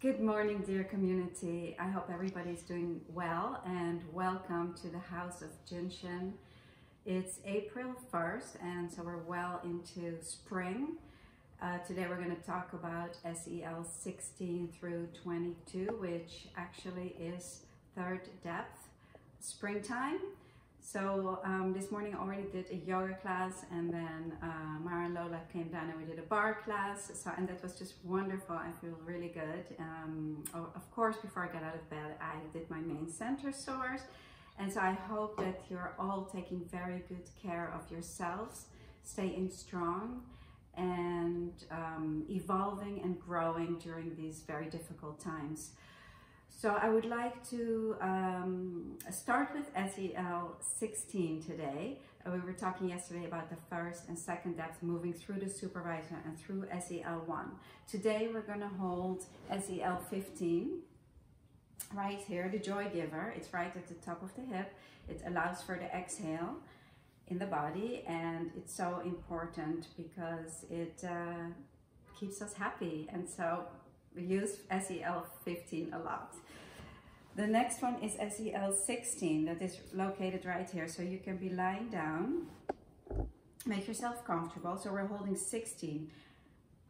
Good morning, dear community. I hope everybody's doing well and welcome to the house of Jin Shin. It's April 1st and so we're well into spring. Today we're going to talk about SEL 16 through 22, which actually is third depth, springtime. So this morning I already did a yoga class, and then Mara and Lola came down and we did a bar class. And that was just wonderful. I feel really good. Of course, before I got out of bed, I did my main center source. And so I hope that you're all taking very good care of yourselves, staying strong and evolving and growing during these very difficult times. So I would like to start with SEL 16 today. We were talking yesterday about the first and second depth, moving through the supervisor and through SEL 1. Today we're going to hold SEL 15 right here, the joy giver. It's right at the top of the hip. It allows for the exhale in the body, and it's so important because it keeps us happy, and so we use SEL 15 a lot. The next one is SEL 16, that is located right here. So you can be lying down, make yourself comfortable. So we're holding 16.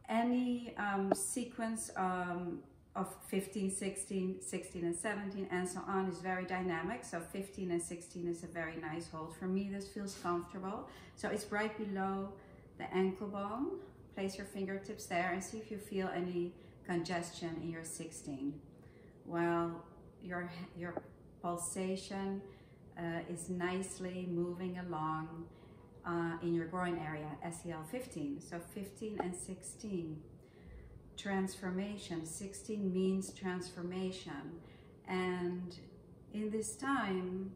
Any sequence of 15, 16, 16 and 17 and so on is very dynamic. So 15 and 16 is a very nice hold. For me, this feels comfortable. So it's right below the ankle bone. Place your fingertips there and see if you feel any congestion in your 16. Well, your pulsation is nicely moving along in your groin area, SEL 15. So 15 and 16, transformation. 16 means transformation, and in this time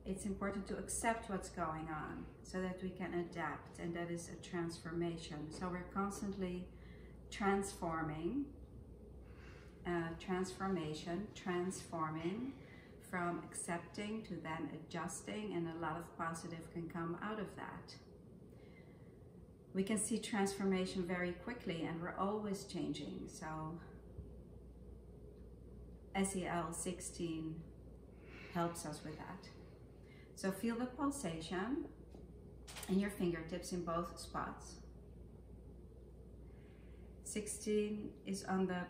it's important to accept what's going on so that we can adapt, and that is a transformation. So we're constantly transforming, transforming from accepting to then adjusting, and a lot of positive can come out of that. We can see transformation very quickly, and we're always changing. So SEL 16 helps us with that. So feel the pulsation in your fingertips in both spots. 16 is on the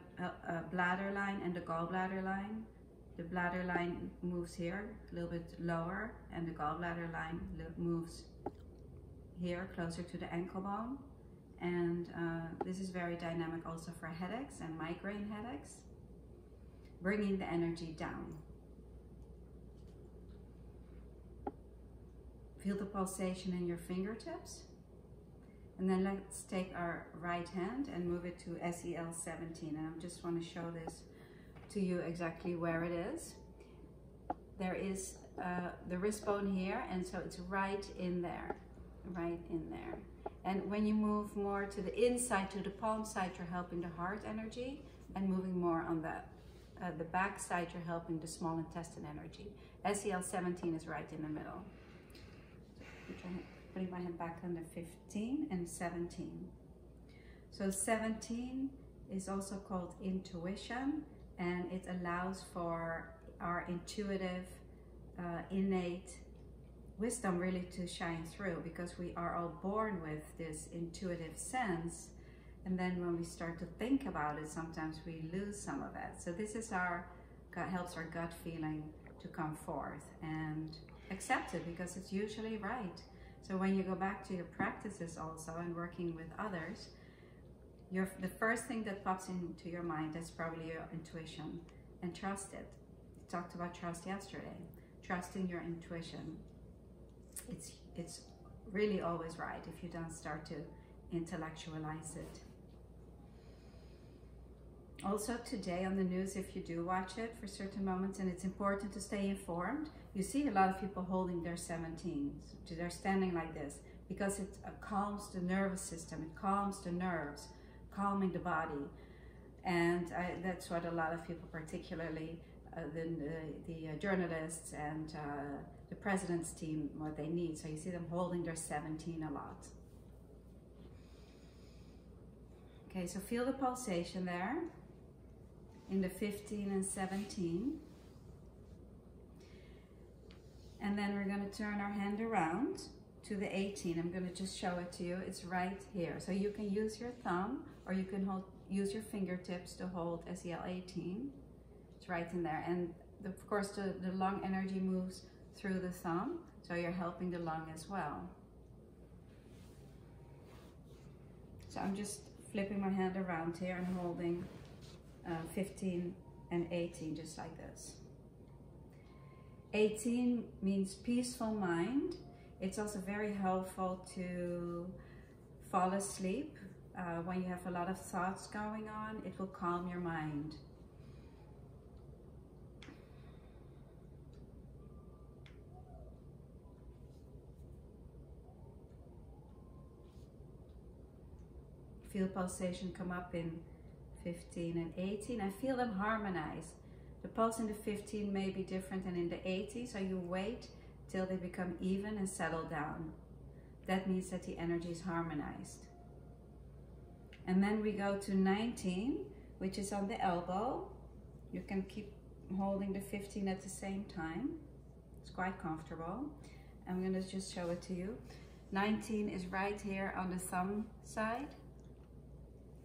bladder line and the gallbladder line. The bladder line moves here a little bit lower, and the gallbladder line moves here closer to the ankle bone. And this is very dynamic also for headaches and migraine headaches, bringing the energy down. Feel the pulsation in your fingertips. And then let's take our right hand and move it to SEL 17. And I just want to show this to you exactly where it is. There is the wrist bone here, and so it's right in there, right in there. And when you move more to the inside, to the palm side, you're helping the heart energy, and moving more on the back side, you're helping the small intestine energy. SEL 17 is right in the middle. So putting my hand back on the 15 and 17. So 17 is also called intuition, and it allows for our intuitive, innate wisdom really to shine through, because we are all born with this intuitive sense, and then when we start to think about it, sometimes we lose some of it. So this is helps our gut feeling to come forth and accept it, because it's usually right. So when you go back to your practices also and working with others, the first thing that pops into your mind is probably your intuition, and trust it. We talked about trust yesterday. Trusting your intuition. It's really always right if you don't start to intellectualize it. Also today on the news, if you do watch it for certain moments, and it's important to stay informed, you see a lot of people holding their 17s. They're standing like this because it calms the nervous system, it calms the nerves, calming the body. And that's what a lot of people, particularly the journalists and the president's team, what they need. So you see them holding their 17 a lot. Okay, so feel the pulsation there in the 15 and 17. And then we're going to turn our hand around to the 18. I'm going to just show it to you. It's right here. So you can use your thumb, or you can use your fingertips to hold SEL 18. It's right in there. And of course the lung energy moves through the thumb, so you're helping the lung as well. So I'm just flipping my hand around here and holding 15 and 18 just like this. 18 means peaceful mind. It's also very helpful to fall asleep. When you have a lot of thoughts going on, it will calm your mind. Feel pulsation come up in 15 and 18. I feel them harmonize. The pulse in the 15 may be different than in the 18, so you wait till they become even and settle down. That means that the energy is harmonized. And then we go to 19, which is on the elbow. You can keep holding the 15 at the same time. It's quite comfortable. I'm going to just show it to you. 19 is right here on the thumb side.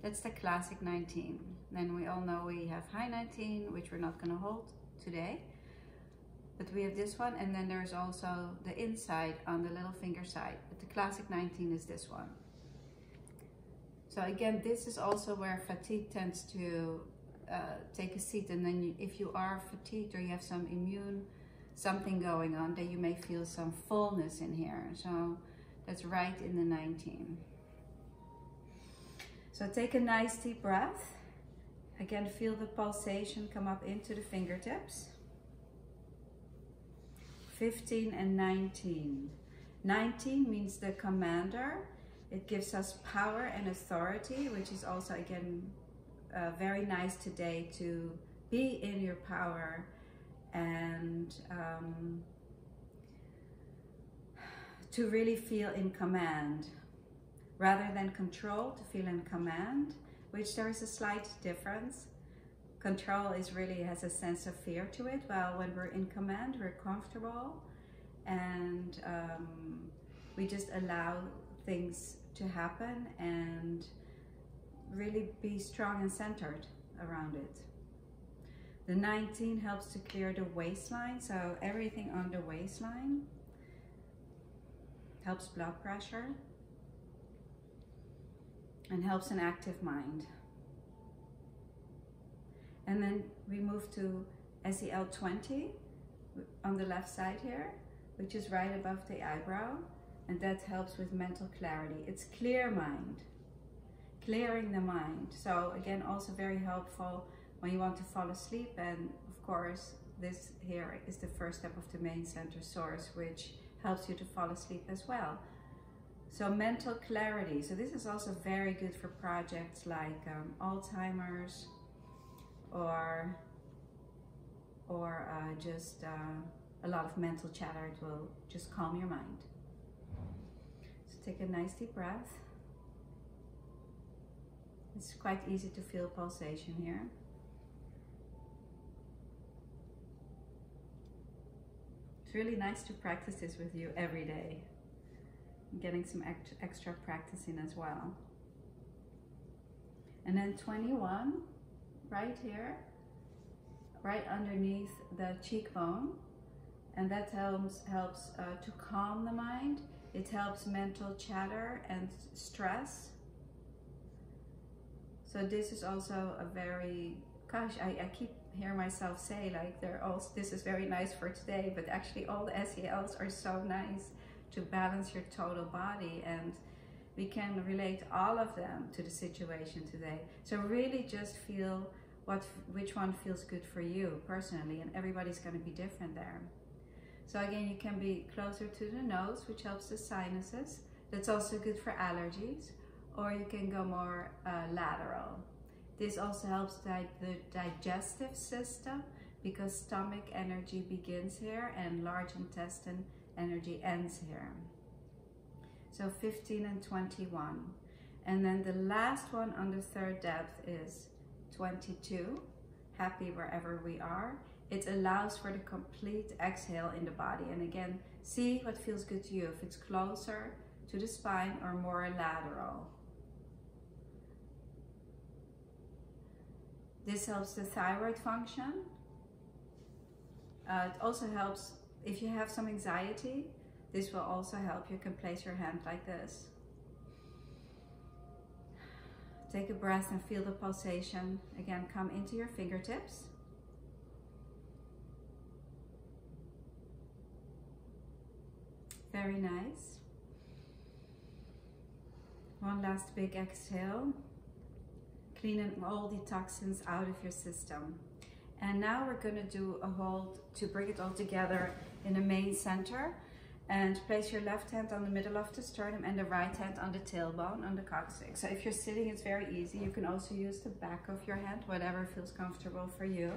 That's the classic 19. Then we all know we have high 19, which we're not going to hold today. But we have this one, and then there's also the inside on the little finger side. But the classic 19 is this one. So again, this is also where fatigue tends to take a seat. And then if you are fatigued or you have some something going on, then you may feel some fullness in here. So that's right in the 19. So take a nice deep breath. Again, feel the pulsation come up into the fingertips. 15 and 19. 19 means the commander. It gives us power and authority, which is also, again, very nice today to be in your power and to really feel in command. Rather than control, to feel in command, which there is a slight difference. Control really has a sense of fear to it, while when we're in command, we're comfortable and we just allow things to happen and really be strong and centered around it. The 19 helps to clear the waistline, so everything on the waistline helps blood pressure and helps an active mind. And then we move to SEL 20 on the left side here, which is right above the eyebrow, and that helps with mental clarity. It's clear mind, clearing the mind. So again, also very helpful when you want to fall asleep, and of course this here is the first step of the main center source, which helps you to fall asleep as well. So mental clarity. So this is also very good for projects like Alzheimer's or just a lot of mental chatter. It will just calm your mind. So take a nice deep breath. It's quite easy to feel pulsation here. It's really nice to practice this with you every day. Getting some extra practice in as well. And then 21, right here, right underneath the cheekbone, and that helps to calm the mind. It helps mental chatter and stress. So this is also a very, gosh, I keep hearing myself say like this is very nice for today, but actually all the SELs are so nice to balance your total body, and we can relate all of them to the situation today. So really just feel which one feels good for you personally, and everybody's going to be different there. So again, you can be closer to the nose, which helps the sinuses. That's also good for allergies, or you can go more lateral. This also helps the digestive system, because stomach energy begins here and large intestine energy ends here. So 15 and 21. And then the last one on the third depth is 22, happy wherever we are. It allows for the complete exhale in the body. And again, see what feels good to you, if it's closer to the spine or more lateral. This helps the thyroid function. It also helps if you have some anxiety. This will also help. You can place your hand like this. Take a breath and feel the pulsation. Again, come into your fingertips. Very nice. One last big exhale. Cleaning all the toxins out of your system. And now we're going to do a hold to bring it all together in the main center. And place your left hand on the middle of the sternum and the right hand on the tailbone, on the coccyx. So if you're sitting, it's very easy. You can also use the back of your hand, whatever feels comfortable for you.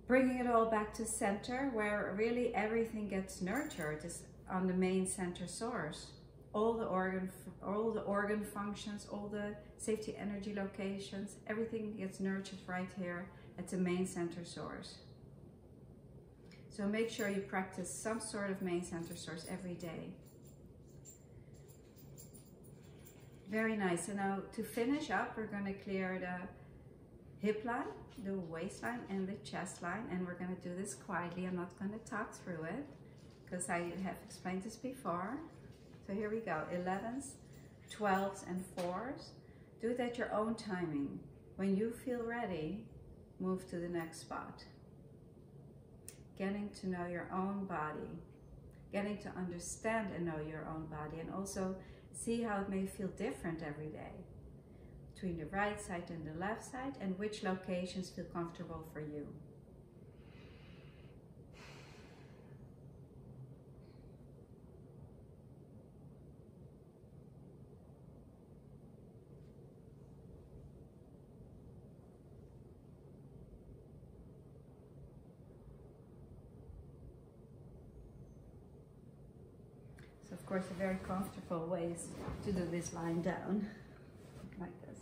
Bringing it all back to center, where really everything gets nurtured, is on the main center source. All the organ functions, all the safety energy locations, everything gets nurtured right here at the main center source. So make sure you practice some sort of main center source every day. Very nice. So now to finish up, we're going to clear the hip line, the waistline, and the chest line. And we're going to do this quietly. I'm not going to talk through it because I have explained this before. So here we go. 11s, 12s, and 4s. Do it at your own timing. When you feel ready, move to the next spot. Getting to know your own body, getting to understand and know your own body, and also see how it may feel different every day between the right side and the left side, and which locations feel comfortable for you. Of course, a very comfortable way to do this lying down, like this.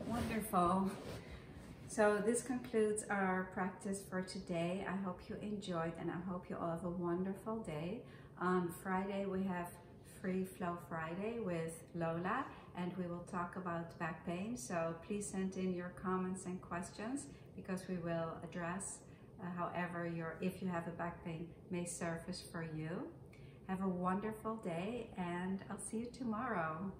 Wonderful. So this concludes our practice for today. I hope you enjoyed, and I hope you all have a wonderful day. On Friday, we have Free Flow Friday with Lola, and we will talk about back pain. So please send in your comments and questions, because we will address however if you have a back pain may surface for you. Have a wonderful day, and I'll see you tomorrow.